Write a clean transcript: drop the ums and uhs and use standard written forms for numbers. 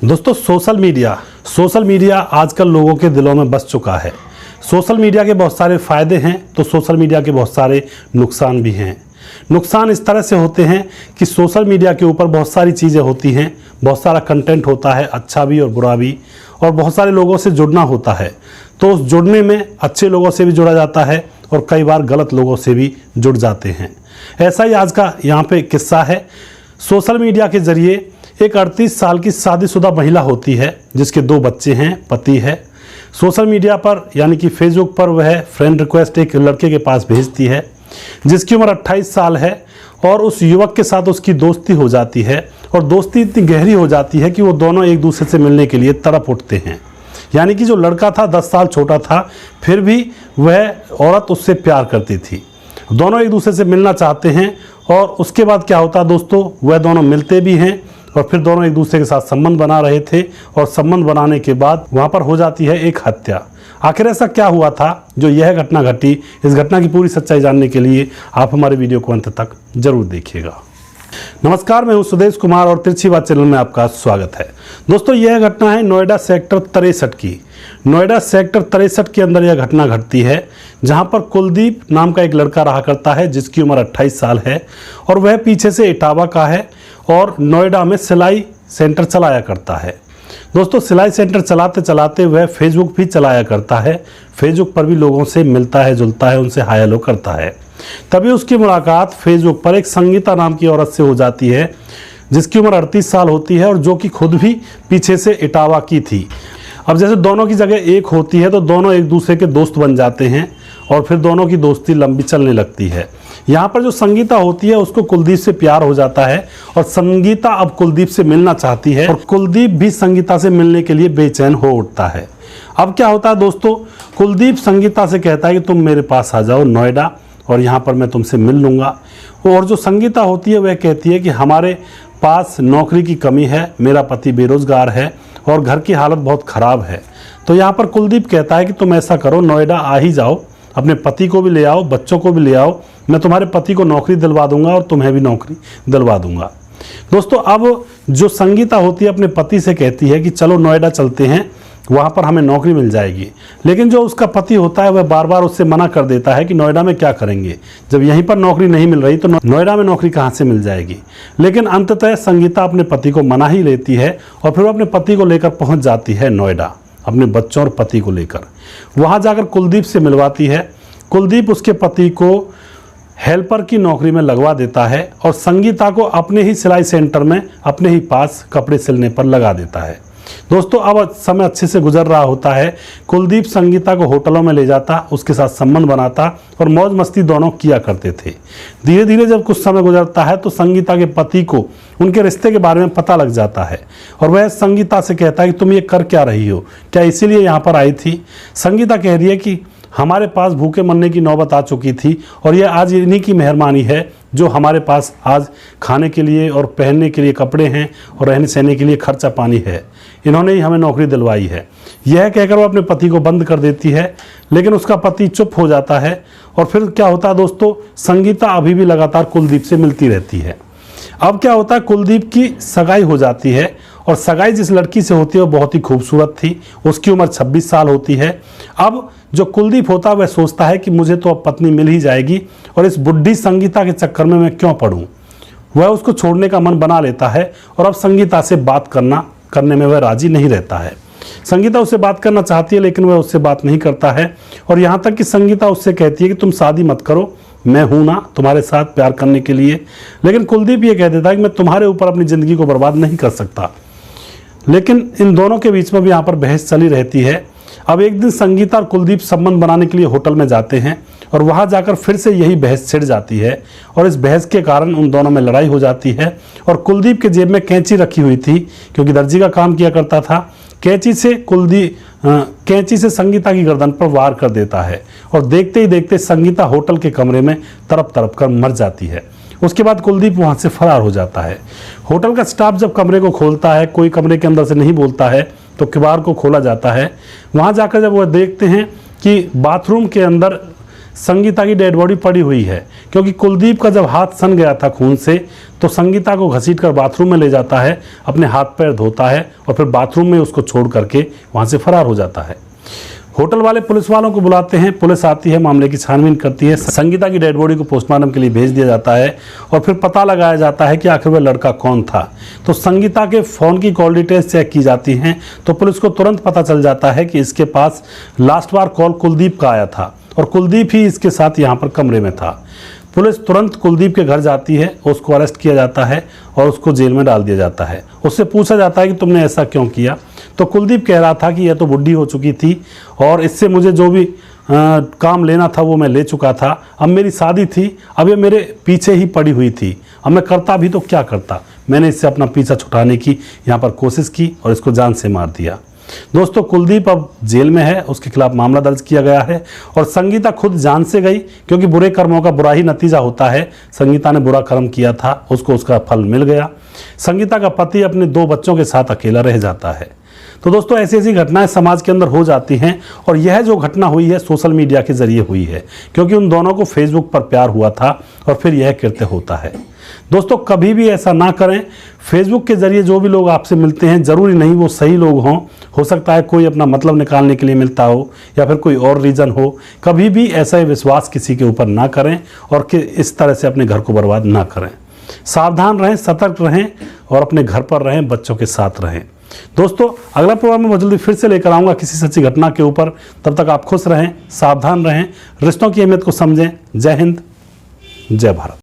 दोस्तों social media आजकल लोगों के दिलों में बस चुका है। सोशल मीडिया के बहुत सारे फ़ायदे हैं तो सोशल मीडिया के बहुत सारे नुकसान भी हैं। नुकसान इस तरह से होते हैं कि सोशल मीडिया के ऊपर बहुत सारी चीज़ें होती हैं, बहुत सारा कंटेंट होता है, अच्छा भी और बुरा भी, और बहुत सारे लोगों से जुड़ना होता है। तो उस जुड़ने में अच्छे लोगों से भी जुड़ा जाता है और कई बार गलत लोगों से भी जुड़ जाते हैं। ऐसा ही आज का यहाँ पे किस्सा है। सोशल मीडिया के ज़रिए एक 38 साल की शादीशुदा महिला होती है जिसके 2 बच्चे हैं, पति है। सोशल मीडिया पर यानी कि फेसबुक पर वह फ्रेंड रिक्वेस्ट एक लड़के के पास भेजती है जिसकी उम्र 28 साल है, और उस युवक के साथ उसकी दोस्ती हो जाती है और दोस्ती इतनी गहरी हो जाती है कि वो दोनों एक दूसरे से मिलने के लिए तड़प उठते हैं। यानी कि जो लड़का था 10 साल छोटा था, फिर भी वह औरत उससे प्यार करती थी। दोनों एक दूसरे से मिलना चाहते हैं और उसके बाद क्या होता है दोस्तों, वह दोनों मिलते भी हैं और फिर दोनों एक दूसरे के साथ संबंध बना रहे थे और संबंध बनाने के बाद वहाँ पर हो जाती है एक हत्या। आखिर ऐसा क्या हुआ था जो यह घटना घटी? इस घटना की पूरी सच्चाई जानने के लिए आप हमारे वीडियो को अंत तक जरूर देखिएगा। नमस्कार, मैं हूं सुदेश कुमार और तिरछी बात चैनल में आपका स्वागत है। दोस्तों, यह घटना है नोएडा सेक्टर 63 की। नोएडा सेक्टर 63 के अंदर यह घटना घटती है जहां पर कुलदीप नाम का एक लड़का रहा करता है जिसकी उम्र 28 साल है और वह पीछे से इटावा का है और नोएडा में सिलाई सेंटर चलाया करता है। दोस्तों, सिलाई सेंटर चलाते चलाते वह फेसबुक भी चलाया करता है। फेसबुक पर भी लोगों से मिलता है, जुलता है, उनसे हाय हेलो करता है। तभी उसकी मुलाकात फेसबुक पर एक संगीता नाम की औरत से हो जाती है जिसकी उम्र 38 साल होती है और जो कि खुद भी पीछे से इटावा की थी। अब जैसे दोनों की जगह एक होती है तो दोनों एक दूसरे के दोस्त बन जाते हैं और फिर दोनों की दोस्ती लंबी चलने लगती है। यहाँ पर जो संगीता होती है उसको कुलदीप से प्यार हो जाता है और संगीता अब कुलदीप से मिलना चाहती है और कुलदीप भी संगीता से मिलने के लिए बेचैन हो उठता है। अब क्या होता है दोस्तों, कुलदीप संगीता से कहता है कि तुम मेरे पास आ जाओ नोएडा और यहाँ पर मैं तुमसे मिल लूँगा। और जो संगीता होती है वह कहती है कि हमारे पास नौकरी की कमी है, मेरा पति बेरोजगार है और घर की हालत बहुत ख़राब है। तो यहाँ पर कुलदीप कहता है कि तुम ऐसा करो, नोएडा आ ही जाओ, अपने पति को भी ले आओ, बच्चों को भी ले आओ, मैं तुम्हारे पति को नौकरी दिलवा दूंगा और तुम्हें भी नौकरी दिलवा दूंगा। दोस्तों, अब जो संगीता होती है अपने पति से कहती है कि चलो नोएडा चलते हैं, वहाँ पर हमें नौकरी मिल जाएगी। लेकिन जो उसका पति होता है वह बार बार उससे मना कर देता है कि नोएडा में क्या करेंगे, जब यहीं पर नौकरी नहीं मिल रही तो नोएडा में नौकरी कहाँ से मिल जाएगी। लेकिन अंततः संगीता अपने पति को मना ही लेती है और फिर वो अपने पति को लेकर पहुँच जाती है नोएडा, अपने बच्चों और पति को लेकर। वहाँ जाकर कुलदीप से मिलवाती है। कुलदीप उसके पति को हेल्पर की नौकरी में लगवा देता है और संगीता को अपने ही सिलाई सेंटर में अपने ही पास कपड़े सिलने पर लगा देता है। दोस्तों, अब समय अच्छे से गुजर रहा होता है। कुलदीप संगीता को होटलों में ले जाता, उसके साथ संबंध बनाता और मौज मस्ती दोनों किया करते थे। धीरे धीरे जब कुछ समय गुजरता है तो संगीता के पति को उनके रिश्ते के बारे में पता लग जाता है और वह संगीता से कहता है कि तुम ये कर क्या रही हो, क्या इसीलिए यहाँ पर आई थी? संगीता कह रही है कि हमारे पास भूखे मरने की नौबत आ चुकी थी और यह आज इन्हीं की मेहरबानी है जो हमारे पास आज खाने के लिए और पहनने के लिए कपड़े हैं और रहने सहने के लिए खर्चा पानी है। इन्होंने ही हमें नौकरी दिलवाई है। यह कहकर वो अपने पति को बंद कर देती है, लेकिन उसका पति चुप हो जाता है। और फिर क्या होता है दोस्तों, संगीता अभी भी लगातार कुलदीप से मिलती रहती है। अब क्या होता है, कुलदीप की सगाई हो जाती है और सगाई जिस लड़की से होती है वो बहुत ही खूबसूरत थी। उसकी उम्र 26 साल होती है। अब जो कुलदीप होता है वह सोचता है कि मुझे तो अब पत्नी मिल ही जाएगी और इस बुढ़ी संगीता के चक्कर में मैं क्यों पड़ूं। वह उसको छोड़ने का मन बना लेता है और अब संगीता से बात करने में वह राजी नहीं रहता है। संगीता उससे बात करना चाहती है लेकिन वह उससे बात नहीं करता है और यहाँ तक कि संगीता उससे कहती है कि तुम शादी मत करो, मैं हूं ना तुम्हारे साथ प्यार करने के लिए। लेकिन कुलदीप ये कह देता है कि मैं तुम्हारे ऊपर अपनी ज़िंदगी को बर्बाद नहीं कर सकता। लेकिन इन दोनों के बीच में भी यहाँ पर बहस चली रहती है। अब एक दिन संगीता और कुलदीप संबंध बनाने के लिए होटल में जाते हैं और वहाँ जाकर फिर से यही बहस छिड़ जाती है और इस बहस के कारण उन दोनों में लड़ाई हो जाती है। और कुलदीप के जेब में कैंची रखी हुई थी क्योंकि दर्जी का काम किया करता था। कैंची से संगीता की गर्दन पर वार कर देता है और देखते ही देखते संगीता होटल के कमरे में तड़प तड़प कर मर जाती है। उसके बाद कुलदीप वहाँ से फरार हो जाता है। होटल का स्टाफ जब कमरे को खोलता है, कोई कमरे के अंदर से नहीं बोलता है तो किवाड़ को खोला जाता है। वहाँ जाकर जब वह देखते हैं कि बाथरूम के अंदर संगीता की डेड बॉडी पड़ी हुई है, क्योंकि कुलदीप का जब हाथ सन गया था खून से तो संगीता को घसीटकर बाथरूम में ले जाता है, अपने हाथ पैर धोता है और फिर बाथरूम में उसको छोड़ करके वहाँ से फरार हो जाता है। होटल वाले पुलिस वालों को बुलाते हैं, पुलिस आती है, मामले की छानबीन करती है, संगीता की डेड बॉडी को पोस्टमार्टम के लिए भेज दिया जाता है और फिर पता लगाया जाता है कि आखिर वह लड़का कौन था। तो संगीता के फ़ोन की कॉल डिटेल्स चेक की जाती हैं तो पुलिस को तुरंत पता चल जाता है कि इसके पास लास्ट बार कॉल कुलदीप का आया था और कुलदीप ही इसके साथ यहाँ पर कमरे में था। पुलिस तुरंत कुलदीप के घर जाती है, उसको अरेस्ट किया जाता है और उसको जेल में डाल दिया जाता है। उससे पूछा जाता है कि तुमने ऐसा क्यों किया, तो कुलदीप कह रहा था कि यह तो बुढ़ी हो चुकी थी और इससे मुझे जो भी काम लेना था वो मैं ले चुका था। अब मेरी शादी थी, अब ये मेरे पीछे ही पड़ी हुई थी, अब मैं करता भी तो क्या करता। मैंने इससे अपना पीछा छुड़ाने की यहाँ पर कोशिश की और इसको जान से मार दिया। दोस्तों, कुलदीप अब जेल में है, उसके खिलाफ मामला दर्ज किया गया है और संगीता खुद जान से गई, क्योंकि बुरे कर्मों का बुरा ही नतीजा होता है। संगीता ने बुरा कर्म किया था, उसको उसका फल मिल गया। संगीता का पति अपने 2 बच्चों के साथ अकेला रह जाता है। तो दोस्तों, ऐसी ऐसी घटनाएं समाज के अंदर हो जाती हैं और यह जो घटना हुई है सोशल मीडिया के जरिए हुई है, क्योंकि उन दोनों को फेसबुक पर प्यार हुआ था और फिर यह कृत्य होता है। दोस्तों, कभी भी ऐसा ना करें। फेसबुक के जरिए जो भी लोग आपसे मिलते हैं ज़रूरी नहीं वो सही लोग हों, हो सकता है कोई अपना मतलब निकालने के लिए मिलता हो या फिर कोई और रीज़न हो। कभी भी ऐसा विश्वास किसी के ऊपर ना करें और कि इस तरह से अपने घर को बर्बाद ना करें। सावधान रहें, सतर्क रहें और अपने घर पर रहें, बच्चों के साथ रहें। दोस्तों, अगला प्रोग्राम मैं जल्दी फिर से लेकर आऊँगा किसी सच्ची घटना के ऊपर। तब तक आप खुश रहें, सावधान रहें, रिश्तों की अहमियत को समझें। जय हिंद, जय भारत।